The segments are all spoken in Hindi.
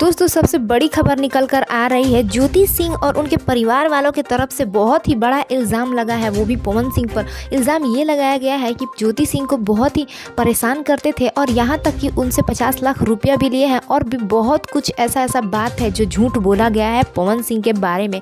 दोस्तों सबसे बड़ी खबर निकल कर आ रही है। ज्योति सिंह और उनके परिवार वालों की तरफ से बहुत ही बड़ा इल्ज़ाम लगा है, वो भी पवन सिंह पर। इल्ज़ाम ये लगाया गया है कि ज्योति सिंह को बहुत ही परेशान करते थे और यहाँ तक कि उनसे 50 लाख रुपया भी लिए हैं और भी बहुत कुछ ऐसा बात है जो झूठ बोला गया है पवन सिंह के बारे में।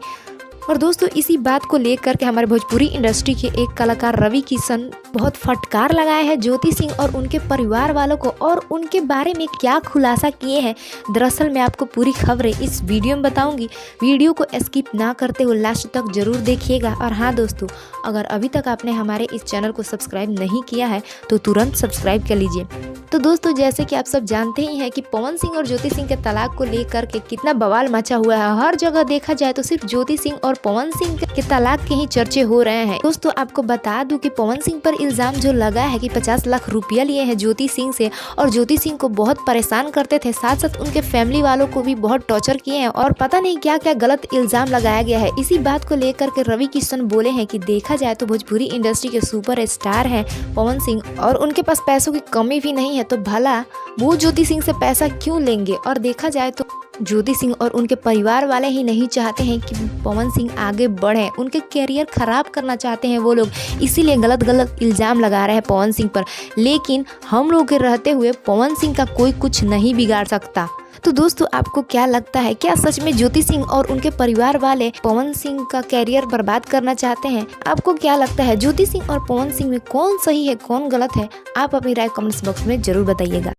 और दोस्तों इसी बात को लेकर के हमारे भोजपुरी इंडस्ट्री के एक कलाकार रवि किशन बहुत फटकार लगाए हैं ज्योति सिंह और उनके परिवार वालों को, और उनके बारे में क्या खुलासा किए हैं। दरअसल मैं आपको पूरी खबरें इस वीडियो में बताऊंगी। वीडियो को स्किप ना करते हुए लास्ट तक जरूर देखिएगा। और हाँ दोस्तों, अगर अभी तक आपने हमारे इस चैनल को सब्सक्राइब नहीं किया है तो तुरंत सब्सक्राइब कर लीजिए। तो दोस्तों जैसे कि आप सब जानते ही हैं कि पवन सिंह और ज्योति सिंह के तलाक को लेकर के कितना बवाल मचा हुआ है। हर जगह देखा जाए तो सिर्फ ज्योति सिंह और पवन सिंह के तलाक के ही चर्चे हो रहे हैं। दोस्तों आपको बता दूं कि पवन सिंह पर इल्जाम जो लगा है कि 50 लाख रुपया लिए हैं ज्योति सिंह से और ज्योति सिंह को बहुत परेशान करते थे, साथ साथ उनके फैमिली वालों को भी बहुत टॉर्चर किए हैं और पता नहीं क्या क्या गलत इल्जाम लगाया गया है। इसी बात को लेकर के रवि किशन बोले हैं कि देखा जाए तो भोजपुरी इंडस्ट्री के सुपर स्टार हैं पवन सिंह और उनके पास पैसों की कमी भी नहीं है, तो भला वो ज्योति सिंह से पैसा क्यों लेंगे। और देखा जाए तो ज्योति सिंह और उनके परिवार वाले ही नहीं चाहते हैं कि पवन सिंह आगे बढ़े, उनके कैरियर खराब करना चाहते हैं वो लोग, इसीलिए गलत इल्ज़ाम लगा रहे हैं पवन सिंह पर। लेकिन हम लोग के रहते हुए पवन सिंह का कोई कुछ नहीं बिगाड़ सकता। तो दोस्तों आपको क्या लगता है, क्या सच में ज्योति सिंह और उनके परिवार वाले पवन सिंह का कैरियर बर्बाद करना चाहते हैं? आपको क्या लगता है ज्योति सिंह और पवन सिंह में कौन सही है कौन गलत है? आप अपनी राय कमेंट्स बॉक्स में जरूर बताइएगा।